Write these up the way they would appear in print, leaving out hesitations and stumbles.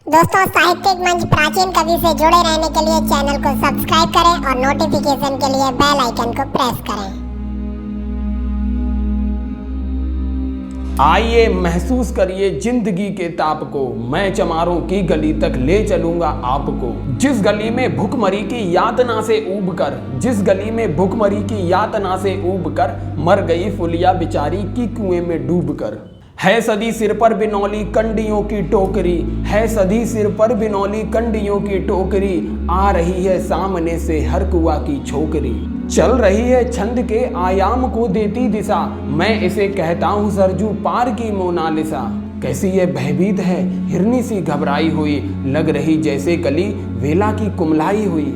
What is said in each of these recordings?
दोस्तों, साहित्यिक मंच प्राचीन कवि से जुड़े रहने के लिए चैनल को सब्सक्राइब करें और नोटिफिकेशन के लिए बेल आइकन को प्रेस करें। आइए महसूस करिए जिंदगी के ताप को, मैं चमारों की गली तक ले चलूंगा आपको। जिस गली में भूखमरी की यातना से ऊब कर, जिस गली में भूखमरी की यातना से ऊब कर मर गई फुलिया बेचारी की कुएं में डूब कर। है सदी सिर पर बिनौली कंडियों की टोकरी, है सदी सिर पर बिनौली कंडियों की टोकरी, आ रही है सामने से हर कुआ की छोकरी। चल रही है छंद के आयाम को देती दिशा, मैं इसे कहता हूँ सरजू पार की मोनालिसा। कैसी ये भयभीत है हिरनी सी घबराई हुई, लग रही जैसे कली वेला की कुमलाई हुई।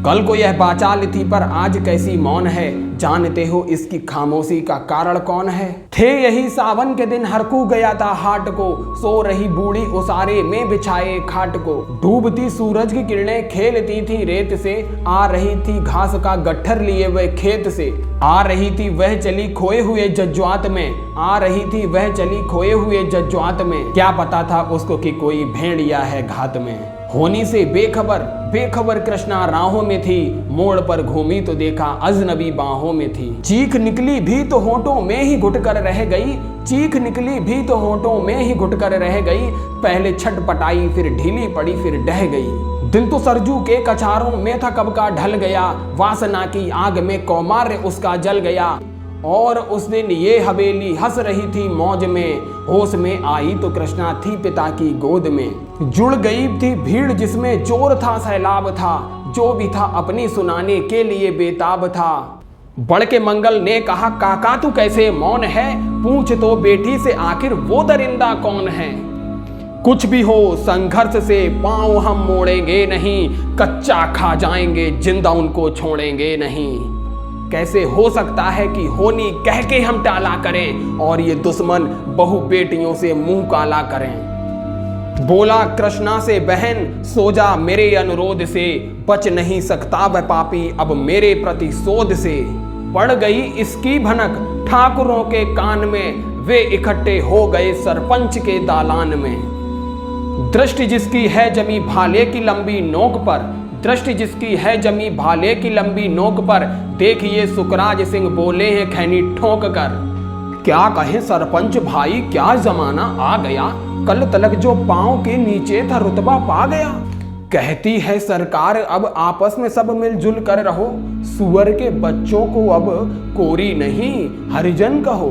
कल को यह बाचाल थी पर आज कैसी मौन है, जानते हो इसकी खामोशी का कारण कौन है। थे यही सावन के दिन हरकू गया था हाट को, सो रही बूढ़ी उसारे में बिछाए खाट को। डूबती सूरज की किरणें खेलती थी रेत से, आ रही थी घास का गट्ठर लिए वह खेत से। आ रही थी वह चली खोए हुए जज्वात में, आ रही थी वह चली खोए हुए जज्वात में। क्या पता था उसको कि कोई भेड़िया है घात में। होनी से बेखबर बेखबर कृष्णा राहों में थी, मोड़ पर घूमी तो देखा अजनबी बाहों में थी। चीख निकली भी तो होठों में ही घुटकर रह गई, चीख निकली भी तो होठों में ही घुटकर रह गई। पहले छटपटाई फिर ढीली पड़ी फिर ढह गई। दिल तो सरजू के कछारों में था कब का ढल गया, वासना की आग में कौमार्य उसका जल गया। और उस दिन ये हवेली हंस रही थी मौज में, होश में आई तो कृष्णा थी पिता की गोद में। जुड़ गई थी भीड़ जिसमें चोर था सैलाब था, जो भी था अपनी सुनाने के लिए बेताब था। बढ़ के मंगल ने कहा काका तू कैसे मौन है, पूछ तो बेटी से आखिर वो दरिंदा कौन है। कुछ भी हो संघर्ष से पांव हम मोड़ेंगे नहीं, कच्चा खा जाएंगे जिंदा उनको छोड़ेंगे नहीं। कैसे हो सकता है कि होनी कह के हम टाला करें और ये दुश्मन बहु बेटियों से मुंह काला करें। बोला कृष्णा से बहन सो जा मेरे अनुरोध से, बच नहीं सकता वह पापी अब मेरे प्रतिशोध से। पड़ गई इसकी भनक ठाकुरों के कान में, वे इकट्ठे हो गए सरपंच के दालान में। दृष्टि जिसकी है जमी भाले की लंबी नोक पर, दृष्टि जिसकी है जमी भाले की लंबी नोक पर, देखिए सुखराज सिंह बोले हैं खैनी ठोक कर। क्या कहे सरपंच भाई क्या जमाना आ गया, कल तलक जो पांव के नीचे था रुतबा पा गया। कहती है सरकार अब आपस में सब मिलजुल कर रहो, सुअर के बच्चों को अब कोरी नहीं हरिजन कहो।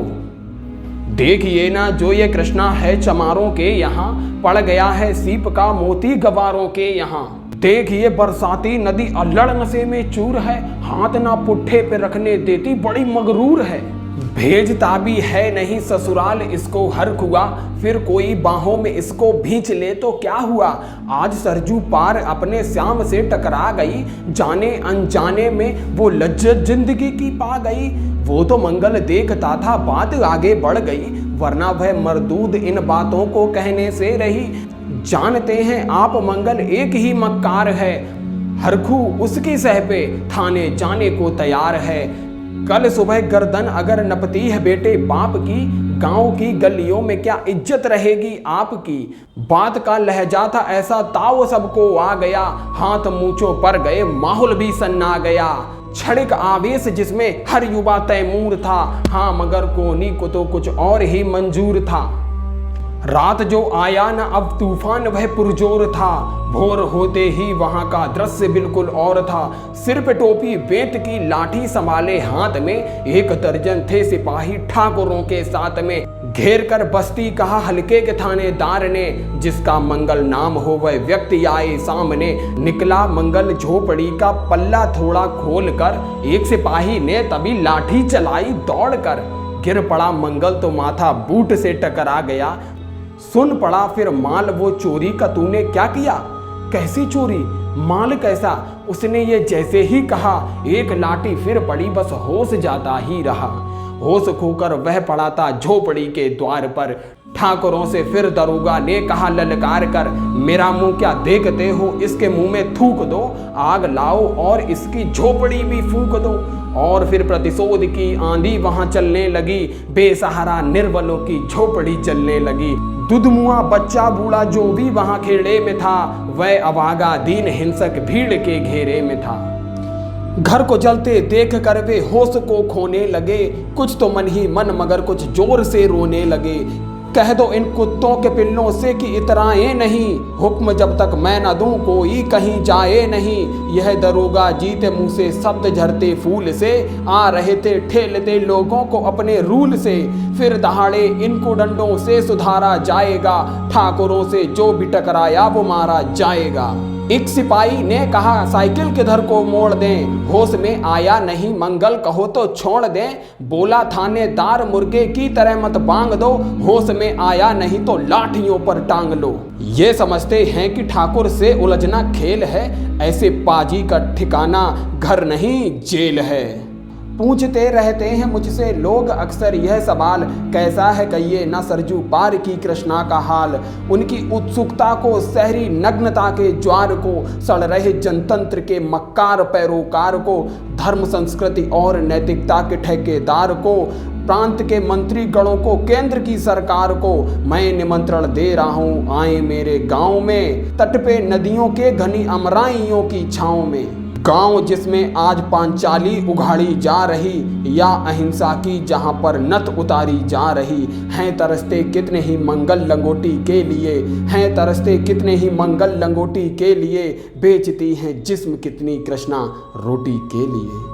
देखिए ना जो ये कृष्णा है चमारों के यहाँ, पड़ गया है सीप का मोती गवारों के यहाँ। देखिए बरसाती नदी अल्लड़ नशे में चूर है, हाथ ना पुट्ठे पे रखने देती बड़ी मगरूर है। भेजता भी है नहीं ससुराल इसको हर खुआ, फिर कोई बाहों में इसको भींच ले तो क्या हुआ। आज सरजू पार अपने श्याम से टकरा गई, जाने अनजाने में वो लज्जत जिंदगी की पा गई। वो तो मंगल देखता था बात आगे बढ़ गई, वरना वह मरदूद इन बातों को कहने से रही। जानते हैं आप मंगल एक ही मक्कार है, हरखू उसकी सह पे थाने जाने को तैयार है। कल सुबह गर्दन अगर नपती है बेटे बाप की, गांव की गलियों में क्या इज्जत रहेगी आपकी। बात का लहजा था ऐसा ताव सबको आ गया, हाथ मूंछों पर गए माहौल भी सन्ना गया। क्षणिक आवेश जिसमें हर युवा तैमूर था, हाँ मगर कोहनी को तो कुछ और ही मंजूर था। रात जो आया न अब तूफान वह पुरजोर था, भोर होते ही वहां का दृश्य बिल्कुल और था। सिर पे टोपी बेंत की लाठी संभाले हाथ में, एक दर्जन थे सिपाही ठाकुरों के साथ में। घेर कर बस्ती कहा हल्के के थानेदार ने, जिसका मंगल नाम हो वह व्यक्ति आए सामने। निकला मंगल झोपड़ी का पल्ला थोड़ा खोल कर, एक सिपाही ने तभी लाठी चलाई दौड़ कर। गिर पड़ा मंगल तो माथा बूट से टकरा गया, सुन पड़ा फिर माल वो चोरी का तूने क्या किया। कैसी चोरी माल कैसा, उसने ये जैसे ही कहा एक लाठी फिर पड़ी, बस होश जाता ही रहा। होश खोकर वह पड़ा था झोपड़ी के द्वार पर, ठाकुरों से फिर दरोगा ने कहा ललकार कर, मेरा मुंह क्या देखते हो, इसके मुंह में थूक दो, आग लाओ और इसकी झोपड़ी भी फूंक दो। और फिर प्रतिशोध की आंधी वहां चलने लगी, बेसहारा निर्बलों की झोपड़ी जलने लगी। दुधमुआ बच्चा बूढ़ा जो भी वहां खेड़े में था, वह अभागा दीन हिंसक भीड़ के घेरे में था। घर को जलते देख कर वे होश को खोने लगे, कुछ तो मन ही मन मगर कुछ जोर से रोने लगे। कह दो इन कुत्तों के पिल्लों से कि इतराए नहीं, हुक्म जब तक मैं न दूं कोई कहीं जाए नहीं। यह दरोगा जीते मुंह से शब्द झरते फूल से, आ रहे थे ठेलते लोगों को अपने रूल से। फिर दहाड़े इनको डंडों से सुधारा जाएगा, ठाकुरों से जो भी टकराया वो मारा जाएगा। एक सिपाही ने कहा साइकिल किधर को मोड़ दें, होश में आया नहीं मंगल कहो तो छोड़ दें। बोला थानेदार मुर्गे की तरह मत बांग दो, होश में आया नहीं तो लाठियों पर टांग लो। ये समझते हैं कि ठाकुर से उलझना खेल है, ऐसे पाजी का ठिकाना घर नहीं जेल है। पूछते रहते हैं मुझसे लोग अक्सर यह सवाल, कैसा है कहिए न सरजू पार की कृष्णा का हाल। उनकी उत्सुकता को, शहरी नग्नता के ज्वार को, सड़ रहे जनतंत्र के मक्कार पैरोकार को, धर्म संस्कृति और नैतिकता के ठेकेदार को, प्रांत के मंत्री गणों को, केंद्र की सरकार को मैं निमंत्रण दे रहा हूँ, आए मेरे गांव में, तट पे नदियों के घनी अमराइयों की छाँव में। गांव जिसमें आज पांचाली उघाड़ी जा रही, या अहिंसा की जहां पर नथ उतारी जा रही। हैं तरसते कितने ही मंगल लंगोटी के लिए, हैं तरसते कितने ही मंगल लंगोटी के लिए, बेचती हैं जिस्म कितनी कृष्णा रोटी के लिए।